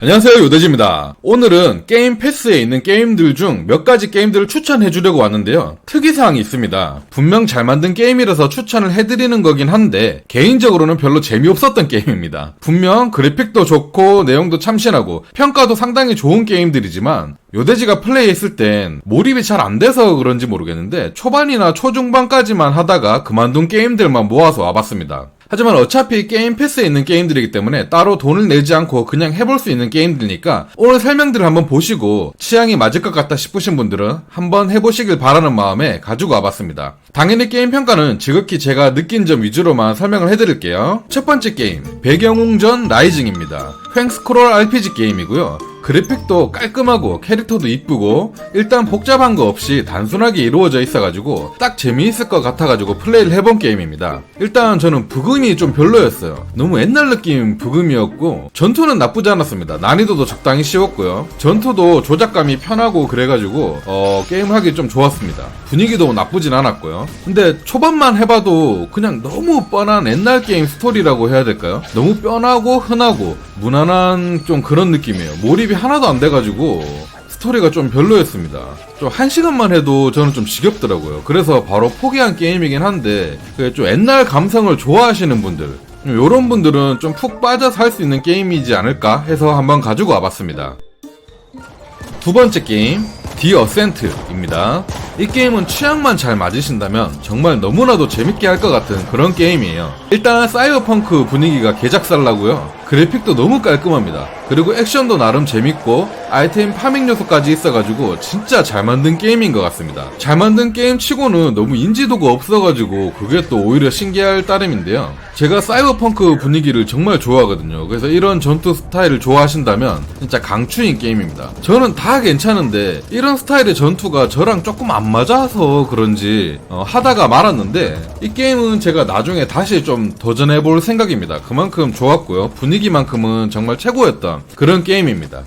안녕하세요, 요대지입니다. 오늘은 게임 패스에 있는 게임들 중 몇 가지 게임들을 추천해주려고 왔는데요. 특이사항이 있습니다. 분명 잘 만든 게임이라서 추천을 해드리는 거긴 한데 개인적으로는 별로 재미없었던 게임입니다. 분명 그래픽도 좋고 내용도 참신하고 평가도 상당히 좋은 게임들이지만 요대지가 플레이했을 땐 몰입이 잘 안 돼서 그런지 모르겠는데 초반이나 초중반까지만 하다가 그만둔 게임들만 모아서 와봤습니다. 하지만 어차피 게임 패스에 있는 게임들이기 때문에 따로 돈을 내지 않고 그냥 해볼 수 있는 게임들이니까 오늘 설명들을 한번 보시고 취향이 맞을 것 같다 싶으신 분들은 한번 해보시길 바라는 마음에 가지고 와봤습니다. 당연히 게임 평가는 지극히 제가 느낀 점 위주로만 설명을 해드릴게요. 첫 번째 게임, 배경웅전 라이징입니다. 횡스크롤 RPG 게임이고요. 그래픽도 깔끔하고 캐릭터도 이쁘고 일단 복잡한 거 없이 단순하게 이루어져 있어가지고 딱 재미있을 것 같아가지고 플레이를 해본 게임입니다. 일단 저는 부금이 좀 별로였어요. 너무 옛날 느낌 부금이었고 전투는 나쁘지 않았습니다. 난이도도 적당히 쉬웠고요. 전투도 조작감이 편하고 그래가지고 게임하기 좀 좋았습니다. 분위기도 나쁘진 않았고요. 근데 초반만 해봐도 그냥 너무 뻔한 옛날 게임 스토리라고 해야 될까요? 너무 뻔하고 흔하고 무난한 좀 그런 느낌이에요. 몰입이 하나도 안 돼가지고 스토리가 좀 별로였습니다. 좀 1시간만 해도 저는 좀 지겹더라고요. 그래서 바로 포기한 게임이긴 한데 좀 옛날 감성을 좋아하시는 분들, 요런 분들은 좀 푹 빠져서 할 수 있는 게임이지 않을까 해서 한번 가지고 와봤습니다. 두 번째 게임, 디 어센트입니다. 이 게임은 취향만 잘 맞으신다면 정말 너무나도 재밌게 할 것 같은 그런 게임이에요. 일단 사이버펑크 분위기가 개작살나고요. 그래픽도 너무 깔끔합니다. 그리고 액션도 나름 재밌고 아이템 파밍 요소까지 있어가지고 진짜 잘 만든 게임인 것 같습니다. 잘 만든 게임 치고는 너무 인지도가 없어가지고 그게 또 오히려 신기할 따름인데요. 제가 사이버펑크 분위기를 정말 좋아하거든요. 그래서 이런 전투 스타일을 좋아하신다면 진짜 강추인 게임입니다. 저는 다 괜찮은데 이런 스타일의 전투가 저랑 조금 안 맞아서 그런지 하다가 말았는데 이 게임은 제가 나중에 다시 좀 도전해볼 생각입니다. 그만큼 좋았고요. 분위기만큼은 정말 최고였던 그런 게임입니다.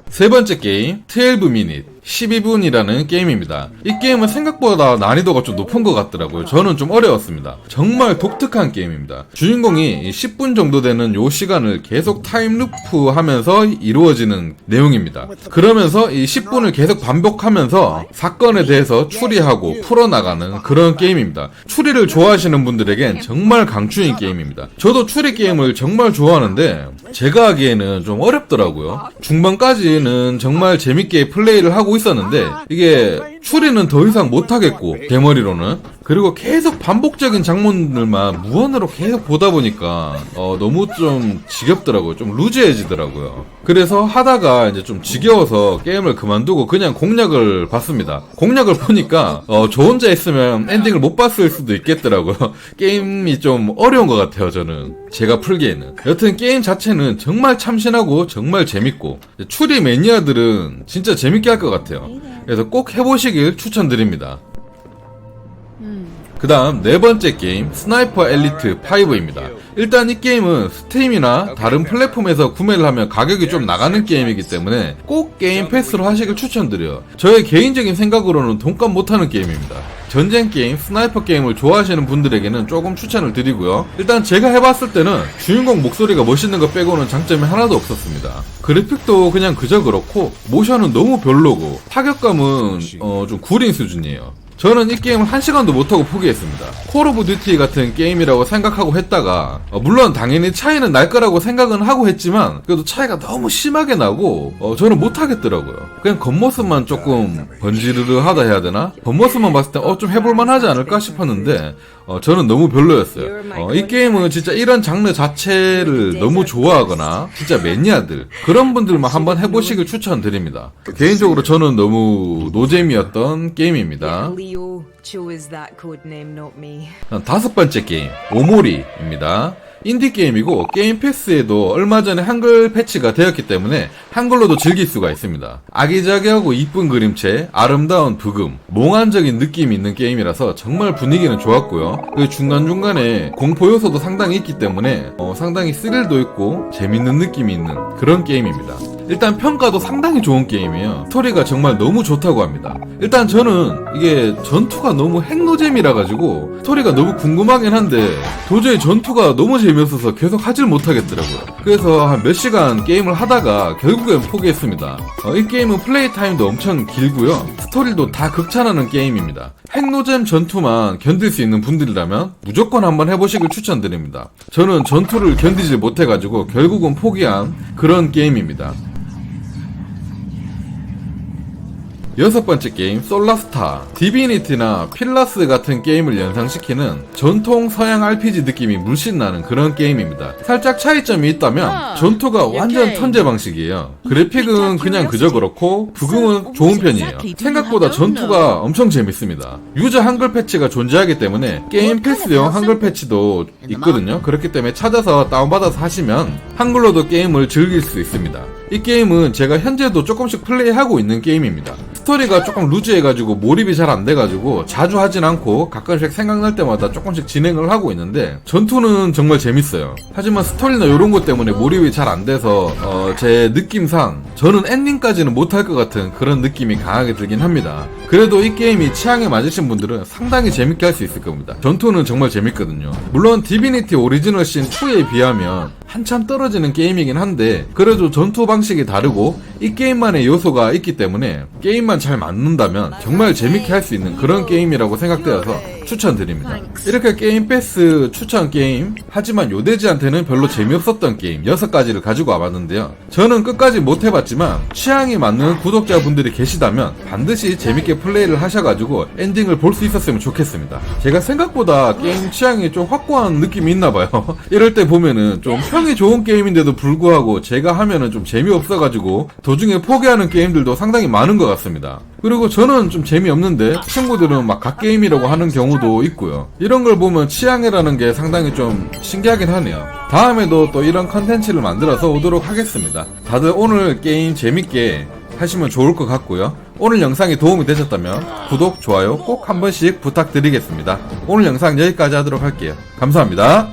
세 번째 게임, 12미닛 12분이라는 게임입니다. 이 게임은 생각보다 난이도가 좀 높은 것 같더라고요. 저는 좀 어려웠습니다. 정말 독특한 게임입니다. 주인공이 10분 정도 되는 요 시간을 계속 타임루프 하면서 이루어지는 내용입니다. 그러면서 이 10분을 계속 반복하면서 사건에 대해서 추리하고 풀어나가는 그런 게임입니다. 추리를 좋아하시는 분들에겐 정말 강추인 게임입니다. 저도 추리 게임을 정말 좋아하는데 제가 하기에는 좀 어렵더라고요. 중반까지는 정말 재밌게 플레이를 하고 있었는데 이게 추리는 더 이상 못하겠고 대머리로는 그리고 계속 반복적인 장면들만 무한으로 계속 보다 보니까 너무 좀 지겹더라고요. 좀 루즈해지더라고요. 그래서 하다가 이제 좀 지겨워서 게임을 그만두고 그냥 공략을 봤습니다. 공략을 보니까 저 혼자 했으면 엔딩을 못 봤을 수도 있겠더라고요. 게임이 좀 어려운 것 같아요. 저는 제가 풀기에는. 여튼 게임 자체는 정말 참신하고 정말 재밌고 추리 매니아들은 진짜 재밌게 할 것 같아요. 그래서 꼭 해보시길 추천드립니다. 그 다음 네 번째 게임, 스나이퍼 엘리트 5입니다. 일단 이 게임은 스팀이나 다른 플랫폼에서 구매를 하면 가격이 좀 나가는 게임이기 때문에 꼭 게임 패스로 하시길 추천드려요. 저의 개인적인 생각으로는 돈값 못하는 게임입니다. 전쟁 게임, 스나이퍼 게임을 좋아하시는 분들에게는 조금 추천을 드리고요. 일단 제가 해봤을 때는 주인공 목소리가 멋있는 거 빼고는 장점이 하나도 없었습니다. 그래픽도 그냥 그저 그렇고 모션은 너무 별로고 타격감은 좀 구린 수준이에요. 저는 이 게임을 1시간도 못하고 포기했습니다. 콜 오브 듀티 같은 게임이라고 생각하고 했다가 물론 당연히 차이는 날 거라고 생각은 하고 했지만 그래도 차이가 너무 심하게 나고 저는 못하겠더라고요. 그냥 겉모습만 조금 번지르르하다 해야 되나? 겉모습만 봤을 때 좀 해볼만 하지 않을까 싶었는데 저는 너무 별로였어요. 이 게임은 진짜 이런 장르 자체를 너무 좋아하거나 진짜 매니아들 그런 분들만 한번 해보시길 추천드립니다. 개인적으로 저는 너무 노잼이었던 게임입니다. 다섯 번째 게임, 오모리입니다. 인디게임이고 게임 패스에도 얼마 전에 한글 패치가 되었기 때문에 한글로도 즐길 수가 있습니다. 아기자기하고 이쁜 그림체, 아름다운 부금, 몽환적인 느낌이 있는 게임이라서 정말 분위기는 좋았고요. 그 중간중간에 공포 요소도 상당히 있기 때문에 상당히 스릴도 있고 재밌는 느낌이 있는 그런 게임입니다. 일단 평가도 상당히 좋은 게임이에요. 스토리가 정말 너무 좋다고 합니다. 일단 저는 이게 전투가 너무 핵노잼이라 가지고 스토리가 너무 궁금하긴 한데 도저히 전투가 너무 재미없어서 계속 하질 못하겠더라고요. 그래서 한 몇 시간 게임을 하다가 결국엔 포기했습니다. 이 게임은 플레이 타임도 엄청 길고요. 스토리도 다 극찬하는 게임입니다. 핵노잼 전투만 견딜 수 있는 분들이라면 무조건 한번 해보시길 추천드립니다. 저는 전투를 견디지 못해가지고 결국은 포기한 그런 게임입니다. 여섯 번째 게임 솔라스타. 디비니티나 필라스 같은 게임을 연상시키는 전통 서양 RPG 느낌이 물씬 나는 그런 게임입니다. 살짝 차이점이 있다면 전투가 완전 턴제 방식이에요. 그래픽은 그냥 그저 그렇고 부금은 좋은 편이에요. 생각보다 전투가 엄청 재밌습니다. 유저 한글 패치가 존재하기 때문에 게임 패스용 한글 패치도 있거든요. 그렇기 때문에 찾아서 다운받아서 하시면 한글로도 게임을 즐길 수 있습니다. 이 게임은 제가 현재도 조금씩 플레이하고 있는 게임입니다. 스토리가 조금 루즈해가지고 몰입이 잘 안돼가지고 자주 하진 않고 가끔씩 생각날 때마다 조금씩 진행을 하고 있는데 전투는 정말 재밌어요. 하지만 스토리나 이런 것 때문에 몰입이 잘 안돼서 제 느낌상 저는 엔딩까지는 못할 것 같은 그런 느낌이 강하게 들긴 합니다. 그래도 이 게임이 취향에 맞으신 분들은 상당히 재밌게 할 수 있을 겁니다. 전투는 정말 재밌거든요. 물론 디비니티 오리지널 신 2에 비하면 한참 떨어지는 게임이긴 한데 그래도 전투 방식이 다르고 이 게임만의 요소가 있기 때문에 게임만 잘 맞는다면 정말 재밌게 할 수 있는 그런 게임이라고 생각되어서 추천드립니다. 이렇게 게임 패스 추천 게임, 하지만 요돼지한테는 별로 재미없었던 게임 6가지를 가지고 와봤는데요. 저는 끝까지 못 해봤지만 취향이 맞는 구독자분들이 계시다면 반드시 재밌게 플레이를 하셔가지고 엔딩을 볼 수 있었으면 좋겠습니다. 제가 생각보다 게임 취향이 좀 확고한 느낌이 있나봐요. 이럴 때 보면은 좀 평이 좋은 게임인데도 불구하고 제가 하면은 좀 재미없어가지고 도중에 포기하는 게임들도 상당히 많은 것 같습니다. 그리고 저는 좀 재미없는데 친구들은 막 갓게임이라고 하는 경우도 있고요. 이런 걸 보면 취향이라는 게 상당히 좀 신기하긴 하네요. 다음에도 또 이런 컨텐츠를 만들어서 오도록 하겠습니다. 다들 오늘 게임 재밌게 하시면 좋을 것 같고요. 오늘 영상이 도움이 되셨다면 구독, 좋아요 꼭 한 번씩 부탁드리겠습니다. 오늘 영상 여기까지 하도록 할게요. 감사합니다.